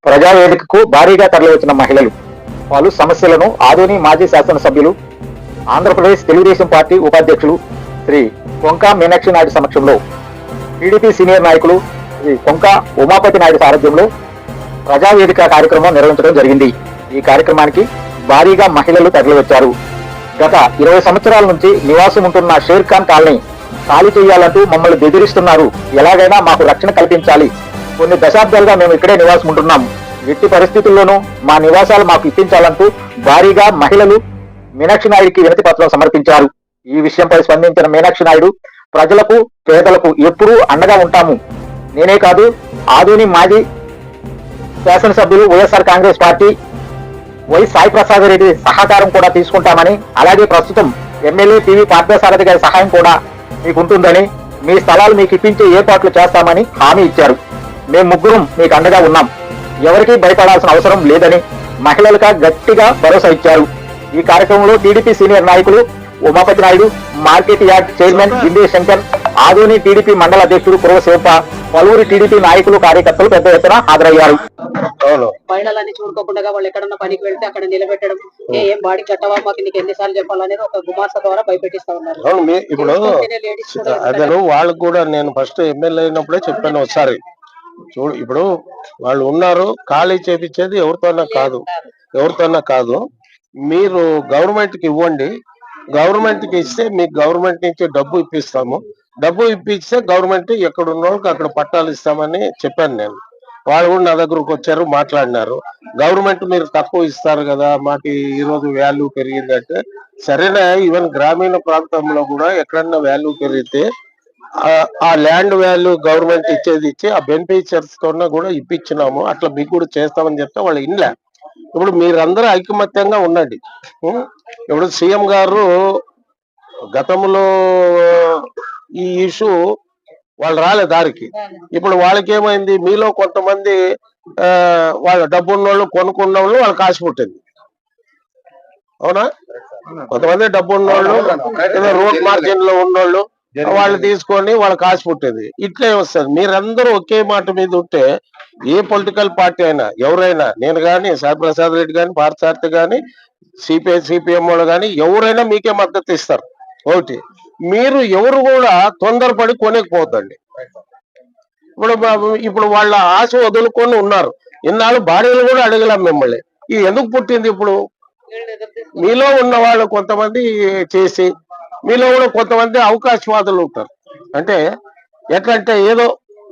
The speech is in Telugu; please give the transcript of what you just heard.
ప్రజావేదికకు భారీగా తరలివచ్చిన మహిళలు పలు సమస్యలను ఆదోని మాజీ శాసనసభ్యులు ఆంధ్రప్రదేశ్ తెలుగుదేశం పార్టీ ఉపాధ్యక్షులు శ్రీ కొంకా మీనాక్షి నాయుడు సమక్షంలో టీడీపీ సీనియర్ నాయకులు శ్రీ కొంకా ఉమాపతి నాయుడు సారథ్యంలో ప్రజావేదిక కార్యక్రమం నిర్వహించడం జరిగింది. ఈ కార్యక్రమానికి భారీగా మహిళలు తరలివచ్చారు. గత 20 సంవత్సరాల నుంచి నివాసం ఉంటున్న షేర్ ఖాన్ కాలనీ ఖాళీ చేయాలంటూ మమ్మల్ని బెదిరిస్తున్నారు. ఎలాగైనా మాకు రక్షణ కల్పించాలి. కొన్ని దశాబ్దాలుగా మేము ఇక్కడే నివాసం ఉంటున్నాం. ఎట్టి పరిస్థితుల్లోనూ మా నివాసాలు మాకు ఇప్పించాలంటూ భారీగా మహిళలు మీనాక్షి నాయుడికి వినతి పత్రం సమర్పించారు. ఈ విషయంపై స్పందించిన మీనాక్షి నాయుడు, ప్రజలకు పేదలకు ఎప్పుడూ అండగా ఉంటాము. నేనే కాదు, ఆదోని మాజీ శాసనసభ్యులు వైఎస్ఆర్ కాంగ్రెస్ పార్టీ వై సాయి ప్రసాద్ రెడ్డి సహకారం కూడా తీసుకుంటామని, అలాగే ప్రస్తుతం ఎమ్మెల్యే టీవీ పార్థసారథి గారి సహాయం కూడా మీకుంటుందని, మీ స్థలాలు మీకు ఇప్పించే ఏర్పాట్లు చేస్తామని హామీ ఇచ్చారు. మేము ముగ్గురం మీకు అండగా ఉన్నాం, ఎవరికీ భయపడాల్సిన అవసరం లేదని మహిళలుగా గట్టిగా భరోసా ఇచ్చారు. ఈ కార్యక్రమంలో టీడీపీ సీనియర్ నాయకులు Umapathi Naidu, market yard chairman Ginde Shankar, Adoni TDP మండల అధ్యక్షుడు కురవ శివప్ప, పలువురు టీడీపీ నాయకులు కార్యకర్తలు పెద్ద ఎత్తున హాజరయ్యారు. మహిళలని చూడుకోకుండా వాళ్ళు ఎక్కడన్నా పనికి వెళ్తే అక్కడ నిలబెట్టడం, ఏం బాడీ కట్టవా మాకు నీకు ఎన్నిసార్లు చెప్పాలనేది ఒక గుమాస ద్వారా భయపెట్టిస్తా ఉన్నారు. ఇప్పుడు అదే వాళ్ళకు కూడా నేను ఫస్ట్ ఎమ్మెల్యే అయినప్పుడే చెప్పాను ఒకసారి, చూడు ఇప్పుడు వాళ్ళు ఉన్నారు, ఖాళీ చేపించేది ఎవరితోనా కాదు, మీరు గవర్నమెంట్ కి ఇవ్వండి, గవర్నమెంట్ కి ఇస్తే మీకు గవర్నమెంట్ నుంచి డబ్బు ఇప్పిస్తాము, డబ్బు ఇప్పిస్తే గవర్నమెంట్ ఎక్కడ ఉన్న వాళ్ళకి అక్కడ పట్టాలు ఇస్తామని చెప్పాను నేను. వాళ్ళు కూడా నా దగ్గరకు వచ్చారు, మాట్లాడినారు. గవర్నమెంట్ మీరు తక్కువ ఇస్తారు కదా, మాకు ఈ రోజు వాల్యూ పెరిగిందంటే సరేనా, ఈవెన్ గ్రామీణ ప్రాంతంలో కూడా ఎక్కడన్నా వాల్యూ పెరిగితే ఆ ల్యాండ్ వాల్యూ గవర్నమెంట్ ఇచ్చేది ఇచ్చి ఆ బెనిఫిషియర్స్ తోనే కూడా ఇప్పించినాము, అట్లా మీకు కూడా చేస్తామని చెప్తే వాళ్ళు ఇన్లే. ఇప్పుడు మీరందరూ ఐకమత్యంగా ఉండండి. ఇప్పుడు సీఎం గారు గతంలో ఈ ఇష్యూ వాళ్ళు రాలే దారికి, ఇప్పుడు వాళ్ళకి ఏమైంది, మీలో కొంతమంది వాళ్ళ డబ్బు ఉన్నోళ్ళు కొనుక్కున్న వాళ్ళు వాళ్ళకి ఆశ పుట్టింది. అవునా, కొంతమంది డబ్బు ఉన్నోళ్ళు ఏదో రోడ్ మార్జిన్ లో ఉన్నోళ్ళు వాళ్ళు తీసుకొని వాళ్ళకి ఆశ పుట్టేది. ఇట్లే వస్తుంది. మీరందరూ ఒకే మాట మీద ఉంటే ఏ పొలిటికల్ పార్టీ అయినా, ఎవరైనా, నేను గాని, సాయి ప్రసాద్ రెడ్డి గాని, పార్థసారథి గాని, సిపిఐ సిపిఎం వాళ్ళు గాని ఎవరైనా మీకే మద్దతు ఇస్తారు. ఒకటి, మీరు ఎవరు కూడా తొందరపడి కొనేకపోతండి. ఇప్పుడు వాళ్ళ ఆశ వదులుకొని ఉన్నారు. ఇన్నాళ్ళు బాడీలు కూడా అడగలేం మిమ్మల్ని. ఇది ఎందుకు పుట్టింది? ఇప్పుడు మీలో ఉన్న వాళ్ళు కొంతమంది చేసి, మీలో కూడా కొంతమంది అవకాశవాదులు ఉంటారు. అంటే ఎట్లంటే ఏదో